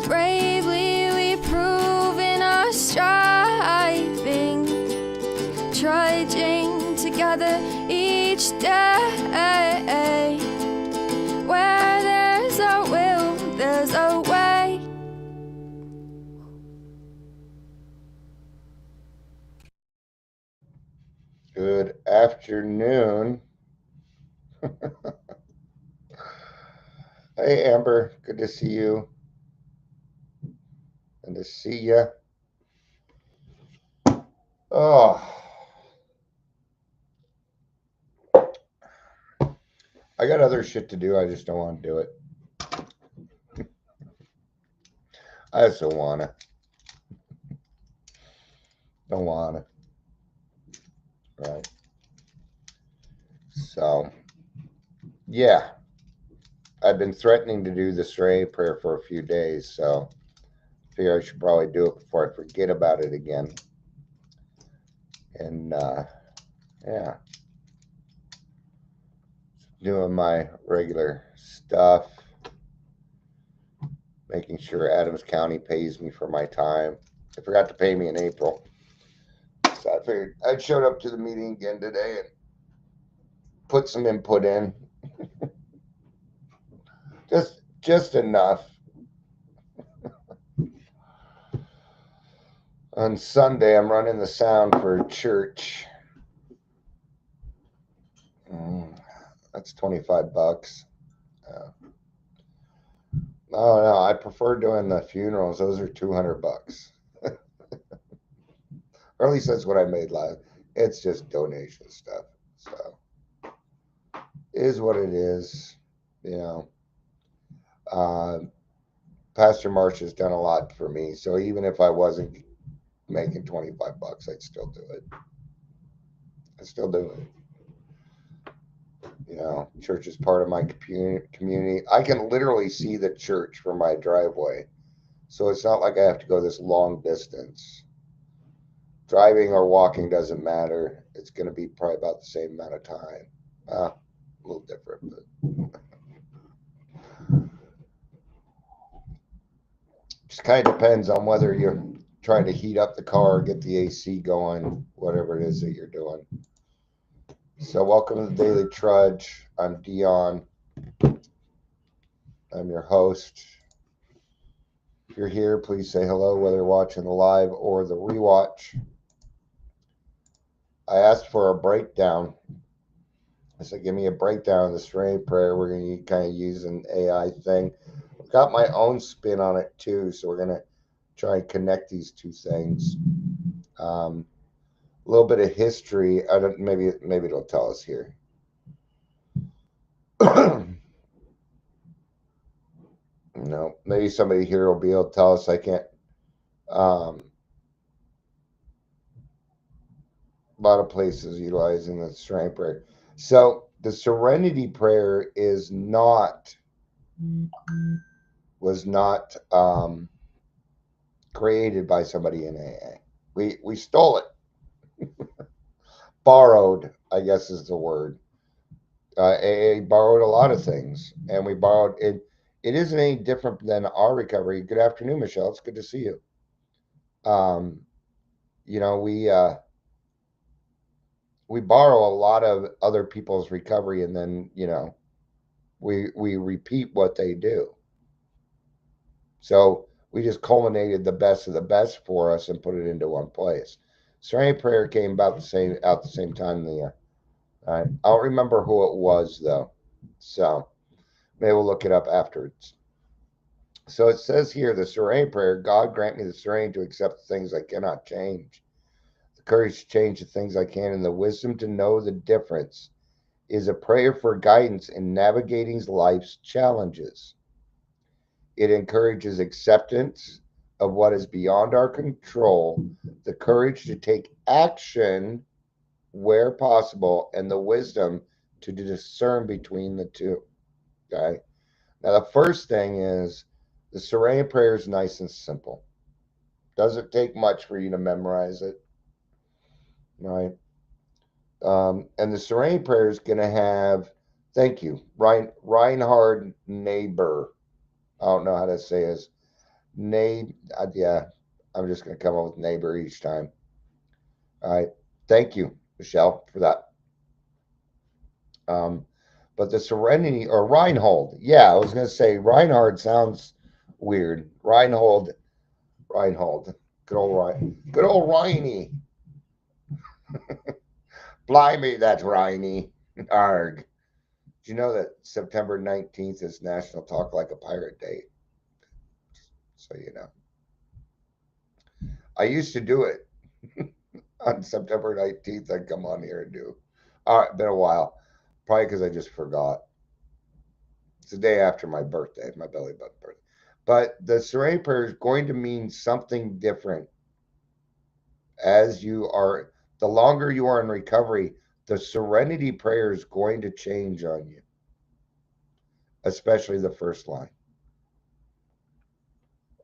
Bravely we prove in our striving, trudging together each day. Where there's a will, there's a way. Good afternoon. Hey, Amber. Good to see you. Good to see ya. Oh, I got other shit to do. I just don't want to do it. I just don't want to. Don't want to. Right. So, yeah. I've been threatening to do the Serenity Prayer for a few days, so I figure I should probably do it before I forget about it again. And, yeah. Doing my regular stuff. Making sure Adams County pays me for my time. They forgot to pay me in April. So I figured I showed up to the meeting again today and put some input in. just enough. On Sunday, I'm running the sound for church. That's $25. Oh no, I prefer doing the funerals. Those are $200. Or at least that's what I made last. It's just donation stuff. So it is what it is. You know. Pastor Marsh has done a lot for me. So even if I wasn't making $25, I'd still do it. I still do it. You know, church is part of my community. I can literally see the church from my driveway. So it's not like I have to go this long distance. Driving or walking doesn't matter. It's going to be probably about the same amount of time. A little different, but just kind of depends on whether you're trying to heat up the car, get the AC going, whatever it is that you're doing. So welcome to the Daily Trudge. I'm Dion. I'm your host. If you're here, please say hello, whether you're watching the live or the rewatch. I asked for a breakdown. I said, give me a breakdown of the Serenity Prayer. We're going to kind of use an AI thing. I've got my own spin on it too, so we're going to try and connect these two things. A little bit of history. Maybe it'll tell us here. No, maybe somebody here will be able to tell us. I can't. A lot of places utilizing the Serenity Prayer. So the Serenity Prayer was not created by somebody in AA. We stole it. Borrowed, I guess is the word. AA borrowed a lot of things, and we borrowed it. It isn't any different than our recovery. Good afternoon, Michelle. It's good to see you. You know, we borrow a lot of other people's recovery, and then we repeat what they do. So we just culminated the best of the best for us and put it into one place. Serenity Prayer came about out the same time in the year. I don't remember who it was though, so maybe we'll look it up afterwards. So it says here, the Serenity Prayer: God grant me the serenity to accept the things I cannot change, the courage to change the things I can, and the wisdom to know the difference. Is a prayer for guidance in navigating life's challenges. It encourages acceptance of what is beyond our control, the courage to take action where possible, and the wisdom to discern between the two. Okay. Now, the first thing is the Serenity Prayer is nice and simple. Doesn't take much for you to memorize it. Right. And the Serenity Prayer is going to have, thank you, Reinhard Neighbor. I don't know how to say his Yeah, I'm just going to come up with neighbor each time. All right. Thank you, Michelle, for that. Um, but the Serenity or Reinhold, yeah, I was going to say Reinhard sounds weird. Reinhold, good old Reiny. Blimey, that's Reiny. Arg. Do you know that September 19th is National Talk Like a Pirate Day? So you know, I used to do it on September 19th. I'd come on here and do. All right, been a while. Probably because I just forgot. It's the day after my birthday, my belly button birthday. But the Serenity Prayer is going to mean something different as you are. The longer you are in recovery, the Serenity Prayer is going to change on you, especially the first line.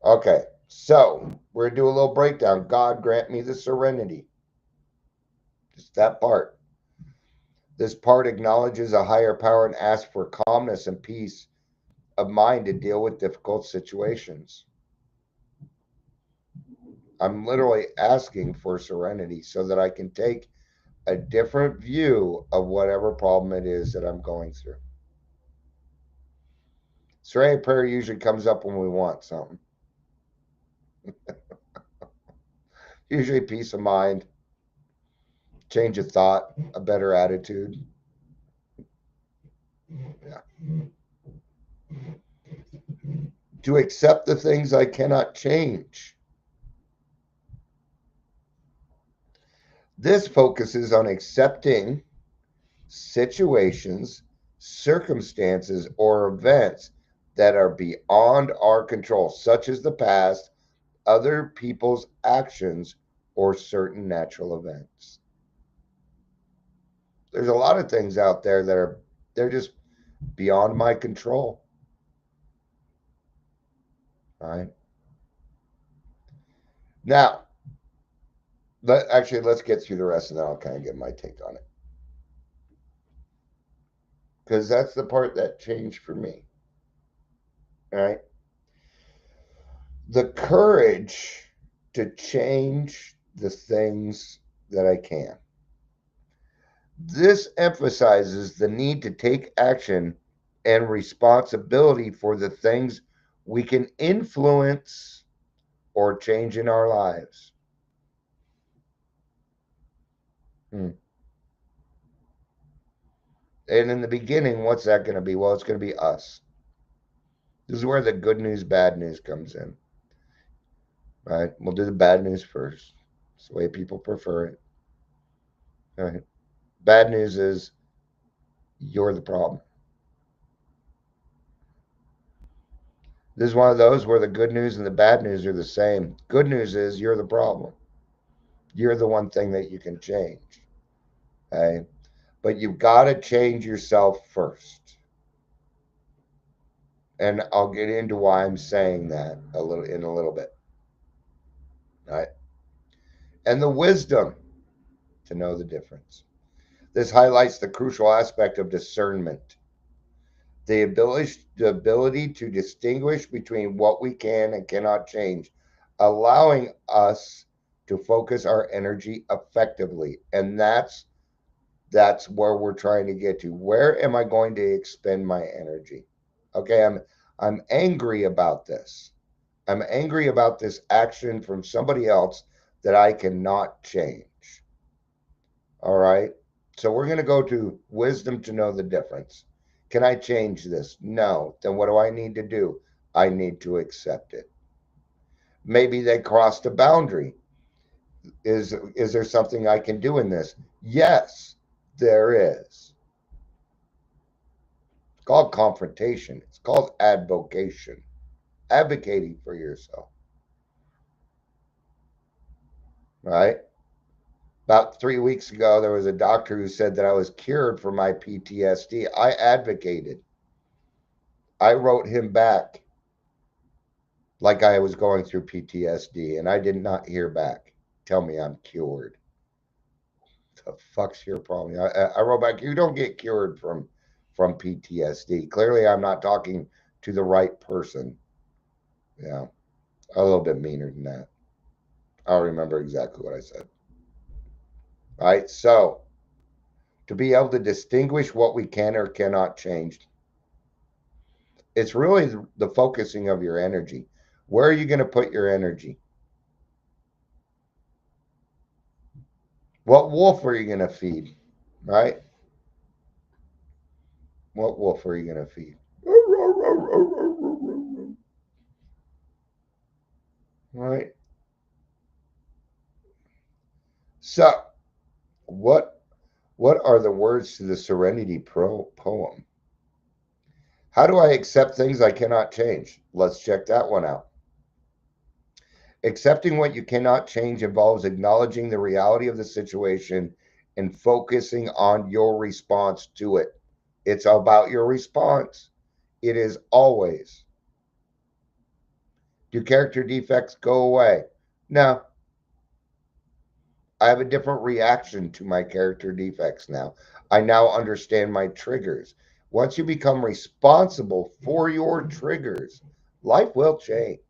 Okay, so we're going to do a little breakdown. God grant me the serenity. Just that part. This part acknowledges a higher power and asks for calmness and peace of mind to deal with difficult situations. I'm literally asking for serenity so that I can take a different view of whatever problem it is that I'm going through. Serenity prayer usually comes up when we want something. Usually peace of mind, change of thought, a better attitude. Yeah. To accept the things I cannot change. This focuses on accepting situations, circumstances, or events that are beyond our control, such as the past, other people's actions, or certain natural events. There's a lot of things out there that they're just beyond my control. All right. Now, let's get through the rest, and then I'll kind of get my take on it, because that's the part that changed for me. All right. The courage to change the things that I can. This emphasizes the need to take action and responsibility for the things we can influence or change in our lives. Hmm. And in the beginning, what's that going to be? Well, it's going to be us. This is where the good news, bad news comes in. Right? We'll do the bad news first. It's the way people prefer it. All right. Bad news is you're the problem. This is one of those where the good news and the bad news are the same. Good news is you're the problem. You're the one thing that you can change. Okay? But you've got to change yourself first. And I'll get into why I'm saying that a little bit. All right? And the wisdom to know the difference. This highlights the crucial aspect of discernment. The ability to distinguish between what we can and cannot change, allowing us to focus our energy effectively. And that's where we're trying to get to. Where am I going to expend my energy? Okay, I'm angry about this. I'm angry about this action from somebody else that I cannot change. All right. So we're going to go to wisdom to know the difference. Can I change this? No. Then what do I need to do? I need to accept it. Maybe they crossed a boundary. Is there something I can do in this? Yes, there is. It's called confrontation. It's called advocation. Advocating for yourself. Right? About 3 weeks ago, there was a doctor who said that I was cured for my PTSD. I advocated. I wrote him back like I was going through PTSD, and I did not hear back. Tell me I'm cured. The fuck's your problem? I wrote back. You don't get cured from PTSD. Clearly, I'm not talking to the right person. Yeah. A little bit meaner than that. I don't remember exactly what I said. All right. So, to be able to distinguish what we can or cannot change, it's really the focusing of your energy. Where are you going to put your energy? What wolf are you going to feed? Right? What wolf are you going to feed? Right? So, what what are the words to the Serenity poem? How do I accept things I cannot change? Let's check that one out. Accepting what you cannot change involves acknowledging the reality of the situation and focusing on your response to it. It's about your response. It is always. Do character defects go away? No. I have a different reaction to my character defects now. I now understand my triggers. Once you become responsible for your triggers, life will change.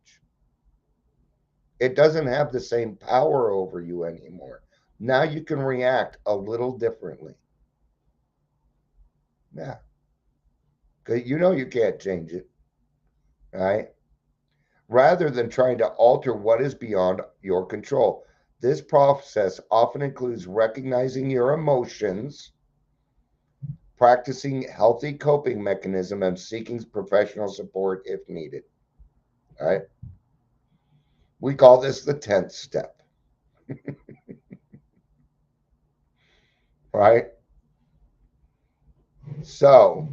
It doesn't have the same power over you anymore. Now you can react a little differently. Yeah. Because you know you can't change it, right? Rather than trying to alter what is beyond your control. This process often includes recognizing your emotions, practicing healthy coping mechanism, and seeking professional support if needed. All right. We call this the 10th step, right? So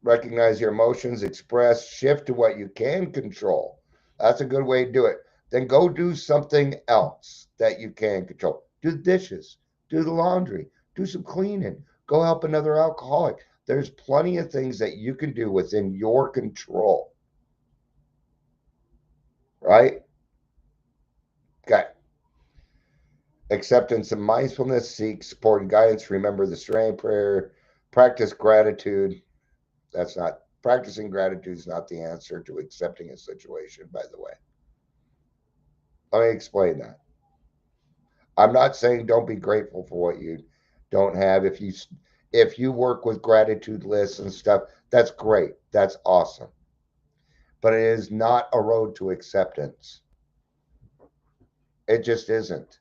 recognize your emotions, express, shift to what you can control. That's a good way to do it. Then go do something else that you can control. Do the dishes, do the laundry, do some cleaning, go help another alcoholic. There's plenty of things that you can do within your control, right? Okay. Acceptance and mindfulness, seek support and guidance. Remember the Serenity Prayer, practice gratitude. That's not practicing gratitude is not the answer to accepting a situation, by the way. Let me explain that. I'm not saying don't be grateful for what you don't have. If you work with gratitude lists and stuff, that's great. That's awesome. But it is not a road to acceptance. It just isn't.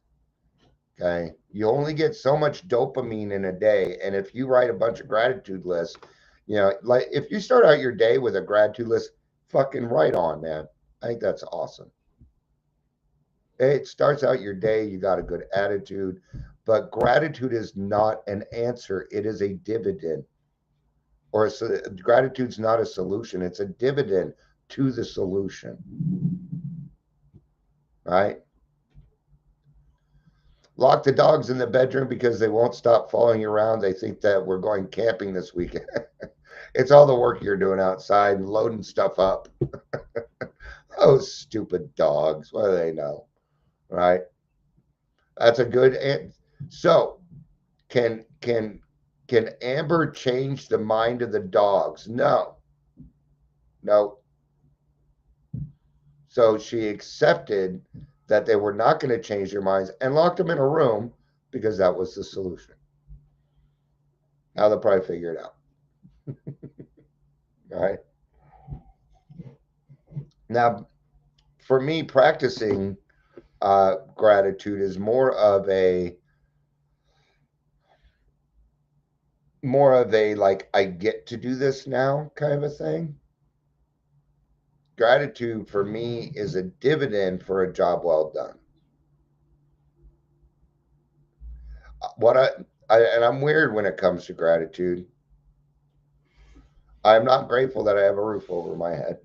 Okay. You only get so much dopamine in a day. And if you write a bunch of gratitude lists, like if you start out your day with a gratitude list, fucking right on, man. I think that's awesome. It starts out your day, you got a good attitude, but gratitude is not an answer, it is a dividend. Gratitude's not a solution, it's a dividend to the solution, right? Lock the dogs in the bedroom because they won't stop following you around. They think that we're going camping this weekend. It's all the work you're doing outside and loading stuff up. Oh, stupid dogs. What do they know? Right? That's a good so can Amber change the mind of the dogs? No. No. So she accepted that they were not going to change their minds and locked them in a room because that was the solution. Now they'll probably figure it out. All right. Now, for me, practicing gratitude is more of a like I get to do this now kind of a thing. Gratitude for me is a dividend for a job well done. What and I'm weird when it comes to gratitude. I'm not grateful that I have a roof over my head.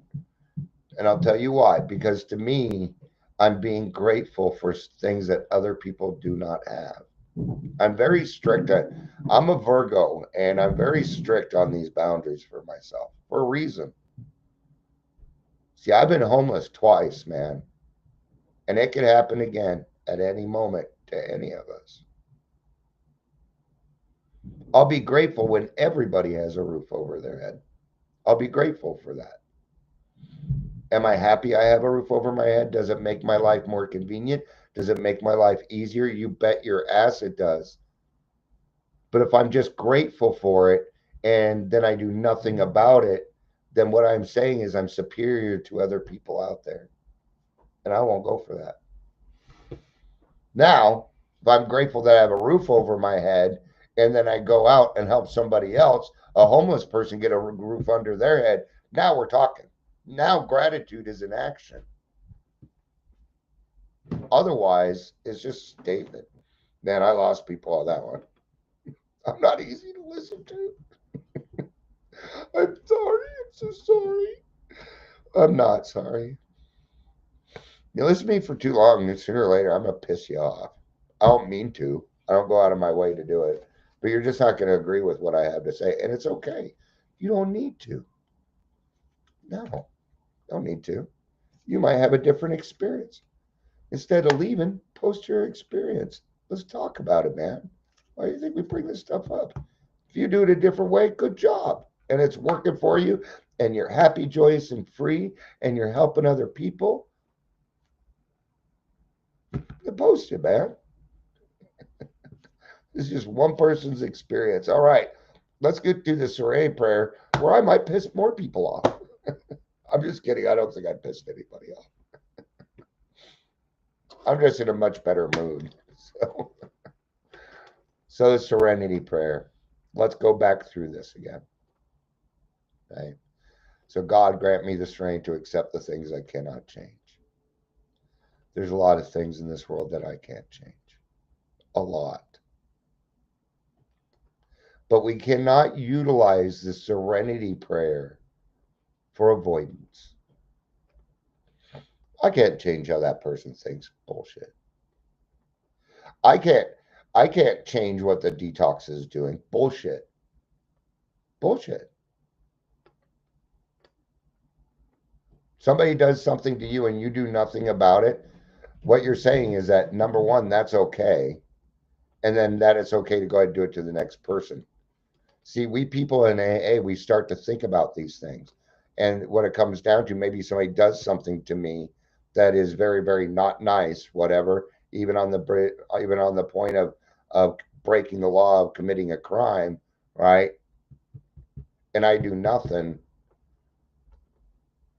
And I'll tell you why. Because to me, I'm being grateful for things that other people do not have. I'm very strict. I'm a Virgo, and I'm very strict on these boundaries for myself for a reason. See, I've been homeless twice, man, and it could happen again at any moment to any of us. I'll be grateful when everybody has a roof over their head. I'll be grateful for that. Am I happy I have a roof over my head? Does it make my life more convenient? Does it make my life easier? You bet your ass it does. But if I'm just grateful for it and then I do nothing about it, then what I'm saying is I'm superior to other people out there. And I won't go for that. Now, if I'm grateful that I have a roof over my head and then I go out and help somebody else, a homeless person get a roof under their head, now we're talking. Now gratitude is in action. Otherwise, it's just statement. Man, I lost people on that one. I'm not easy to listen to. I'm sorry. I'm so sorry. I'm not sorry. You listen to me for too long, and sooner or later, I'm going to piss you off. I don't mean to. I don't go out of my way to do it. But you're just not going to agree with what I have to say. And it's okay. You don't need to. No, don't need to. You might have a different experience. Instead of leaving, post your experience. Let's talk about it, man. Why do you think we bring this stuff up? If you do it a different way, good job. And it's working for you, and you're happy, joyous, and free, and you're helping other people, then post it, man. This is just one person's experience. All right, let's get to the Serenity Prayer where I might piss more people off. I'm just kidding. I don't think I pissed anybody off. I'm just in a much better mood. So the Serenity Prayer. Let's go back through this again. Right? So God grant me the strength to accept the things I cannot change. There's a lot of things in this world that I can't change. A lot. But we cannot utilize the Serenity Prayer for avoidance. I can't change how that person thinks. Bullshit. I can't I can't change what the detox is doing. Bullshit. Bullshit. Somebody does something to you and you do nothing about it. What you're saying is that number one, that's okay. And then that it's okay to go ahead and do it to the next person. See, we people in AA, we start to think about these things. And what it comes down to, maybe somebody does something to me that is very, very not nice, whatever, even on the point of breaking the law of committing a crime, right? And I do nothing,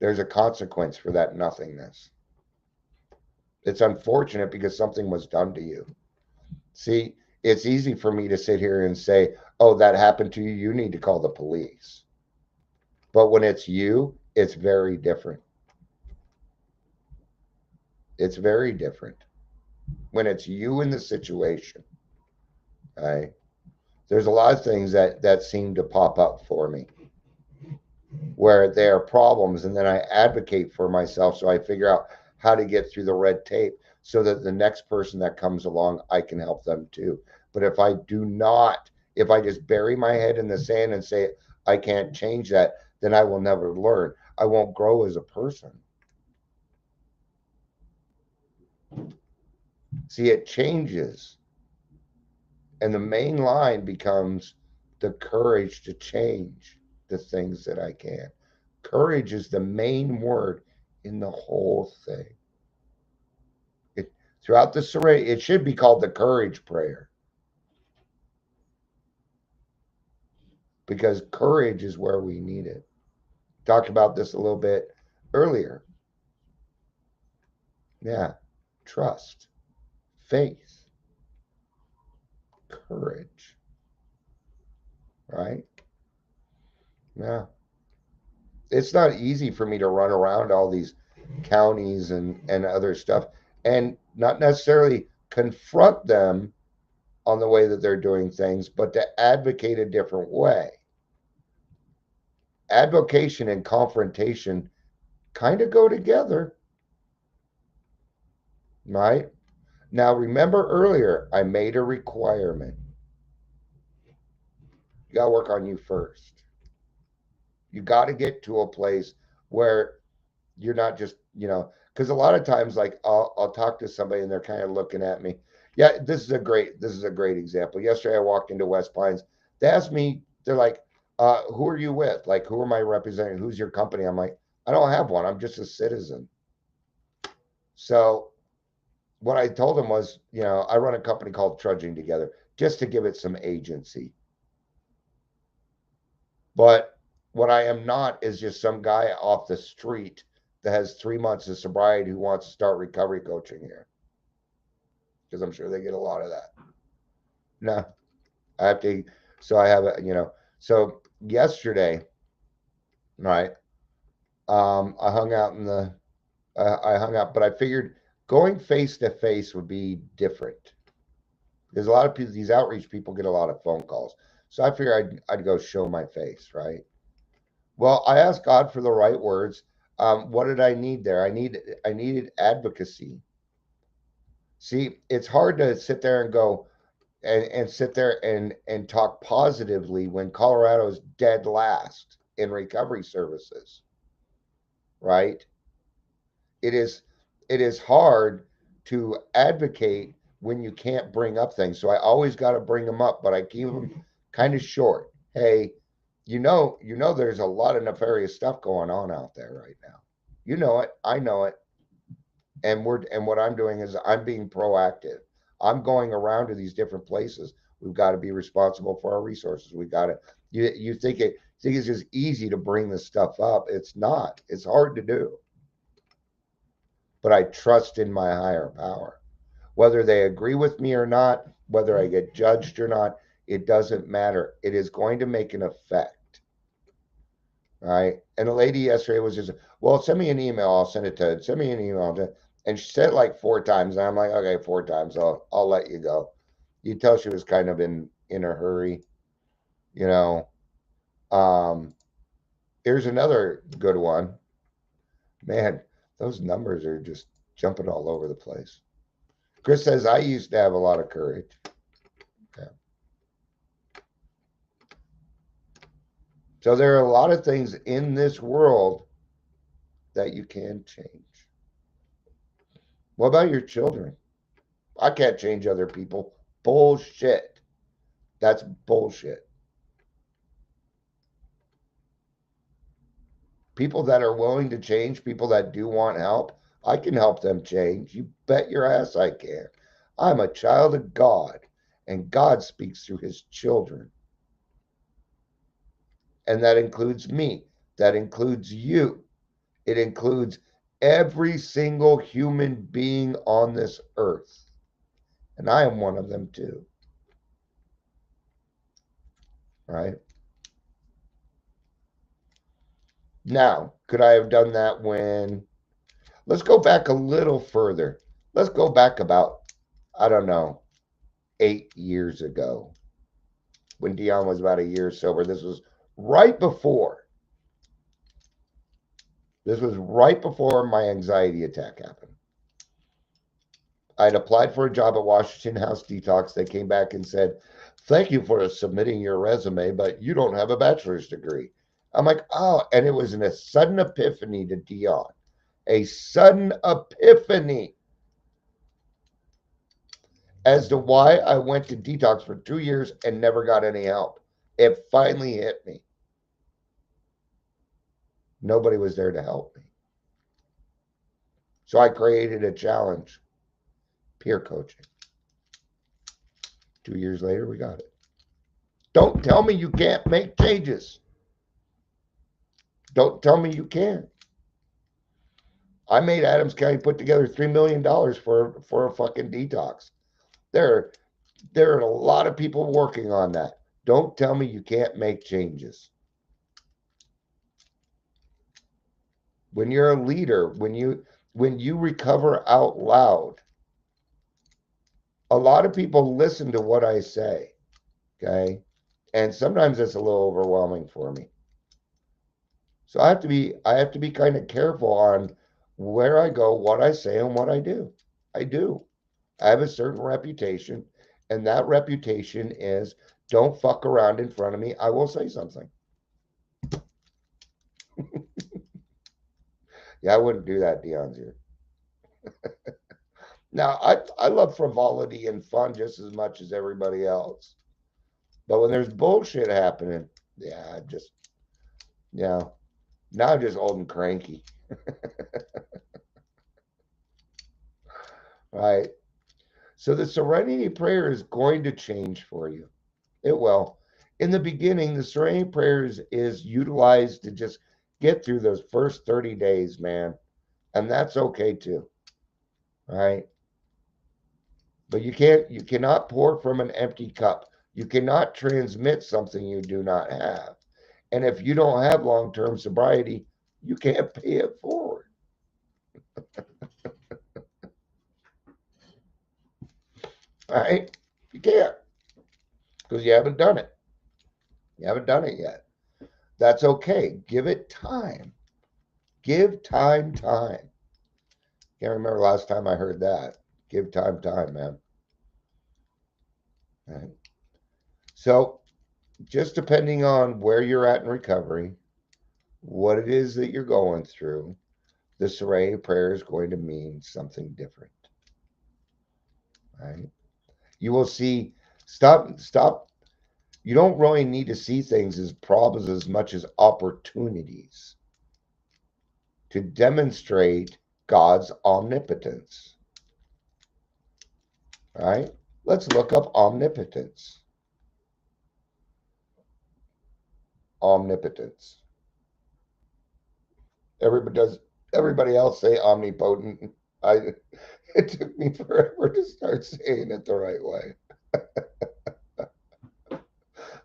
there's a consequence for that nothingness. It's unfortunate because something was done to you. See, it's easy for me to sit here and say, oh, that happened to you. You need to call the police. But when it's you, it's very different. It's very different. When it's you in the situation, right? There's a lot of things that seem to pop up for me where there are problems, and then I advocate for myself so I figure out how to get through the red tape so that the next person that comes along, I can help them too. But if I do not, if I just bury my head in the sand and say I can't change that, then I will never learn. I won't grow as a person. See, it changes. And the main line becomes the courage to change the things that I can. Courage is the main word in the whole thing. Throughout the Serenity, it should be called the Courage Prayer because courage is where we need it. Talked about this a little bit earlier. Yeah, trust, faith, courage, right? Yeah. It's not easy for me to run around all these counties and other stuff and not necessarily confront them on the way that they're doing things, but to advocate a different way. Advocation and confrontation kind of go together, right? Now, remember earlier, I made a requirement. You got to work on you first. You got to get to a place where you're not just, because a lot of times, like I'll talk to somebody and they're kind of looking at me. Yeah, this is a great example. Yesterday, I walked into West Pines. They asked me, they're like, "Who are you with? Like, who am I representing? Who's your company?" I'm like, I don't have one. I'm just a citizen. So what I told him was, I run a company called Trudging Together just to give it some agency. But what I am not is just some guy off the street that has 3 months of sobriety who wants to start recovery coaching here. Because I'm sure they get a lot of that. No, I have to. So I have So yesterday, right? I hung out in the. I hung out, but I figured going face to face would be different. There's a lot of people. These outreach people get a lot of phone calls, so I figured I'd go show my face, right? Well, I asked God for the right words. What did I need there? I needed advocacy. See, it's hard to sit there and go and sit there and talk positively when Colorado's dead last in recovery services, right? It is it is hard to advocate when you can't bring up things. So I always got to bring them up, but I keep them kind of short. Hey, there's a lot of nefarious stuff going on out there right now. You know it, I know it, and what I'm doing is I'm being proactive. I'm going around to these different places. We've got to be responsible for our resources. We got to. You think it's just easy to bring this stuff up? It's not. It's hard to do. But I trust in my higher power. Whether they agree with me or not, whether I get judged or not, it doesn't matter. It is going to make an effect. All right. And a lady yesterday was just, well, send me an email. I'll send it to, send me an email. And she said it like 4 times. And I'm like, okay, 4 times. I'll let you go. You tell she was kind of in a hurry, you know. Um, Here's another good one. Man, those numbers are just jumping all over the place. Chris says, I used to have a lot of courage. Yeah. So there are a lot of things in this world that you can change. What about your children? I can't change other people. Bullshit. That's bullshit. People that are willing to change, people that do want help, I can help them change. You bet your ass I can. I'm a child of God, and God speaks through his children. And that includes me. That includes you. It includes every single human being on this earth. And I am one of them too. Right? Now, could I have done that when? Let's go back a little further. Let's go back about, I don't know, 8 years ago when Dion was about a year sober. This was right before. This was right before my anxiety attack happened. I'd applied for a job at Washington House Detox. They came back and said, thank you for submitting your resume, but you don't have a bachelor's degree. I'm like, oh, and it was a sudden epiphany to Dion. A sudden epiphany as to why I went to detox for 2 years and never got any help. It finally hit me. Nobody was there to help me. So I created a challenge, peer coaching. 2 years later, we got it. Don't tell me you can't make changes. Don't tell me you can't. I made Adams County put together $3 million for a fucking detox. There are a lot of people working on that. Don't tell me you can't make changes. When you're a leader, when you recover out loud, a lot of people listen to what I say. Okay. And sometimes it's a little overwhelming for me. So I have to be kind of careful on where I go, what I say, and what I do. I do. I have a certain reputation, and that reputation is don't fuck around in front of me. I will say something. Yeah, I wouldn't do that, Dion's here. Now, I love frivolity and fun just as much as everybody else. But when there's bullshit happening, yeah, just, yeah. Now I'm just old and cranky. Right? So the Serenity Prayer is going to change for you. It will. In the beginning, the Serenity Prayer is utilized to just get through those first 30 days, man. And that's okay too. Right? But you cannot pour from an empty cup. You cannot transmit something you do not have. And if you don't have long-term sobriety, you can't pay it forward. Right? You can't because you haven't done it. You haven't done it yet. That's okay. Give it time. Give time. Can't remember last time I heard that. Give time, man. Right? So, just depending on where you're at in recovery, what it is that you're going through, the Serenity Prayer is going to mean something different. Right? You will see, stop. You don't really need to see things as problems as much as opportunities to demonstrate God's omnipotence. Right? Let's look up omnipotence. Omnipotence. Everybody does. Everybody else say omnipotent. I. It took me forever to start saying it the right way.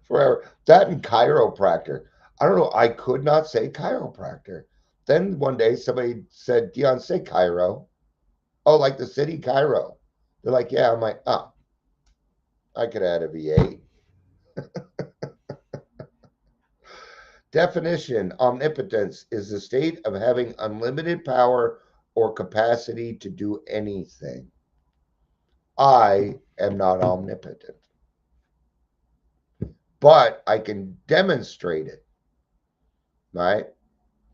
Forever. That and chiropractor. I don't know. I could not say chiropractor. Then one day somebody said, Dion, say Cairo. Oh, like the city Cairo. They're like, yeah. I'm like, oh, I could add a VA. Definition: omnipotence is the state of having unlimited power or capacity to do anything. I am not omnipotent, but I can demonstrate it, right?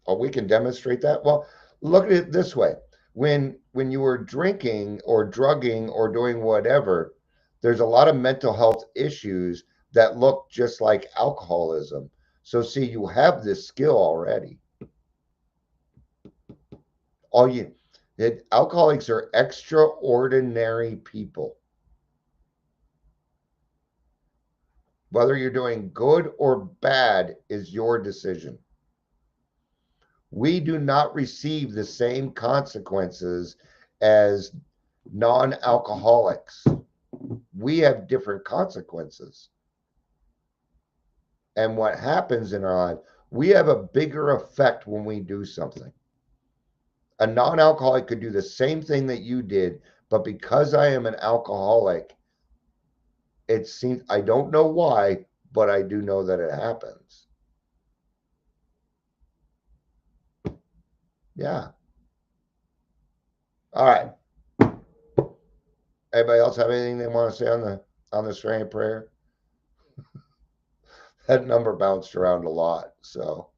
Oh, we can demonstrate that. Well, look at it this way. When you were drinking or drugging or doing whatever, there's a lot of mental health issues that look just like alcoholism. So see, you have this skill already. All you alcoholics are extraordinary people. Whether you're doing good or bad is your decision. We do not receive the same consequences as non alcoholics. We have different consequences. And what happens in our life, we have a bigger effect when we do something. A non alcoholic could do the same thing that you did, but because I am an alcoholic, it seems, I don't know why, but I do know that it happens. Yeah. All right. Anybody else have anything they want to say on the Serenity Prayer? That number bounced around a lot. So,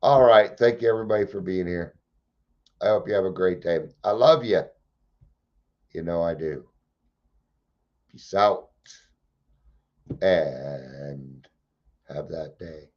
all right. Thank you, everybody, for being here. I hope you have a great day. I love you. You know I do. Peace out and have that day.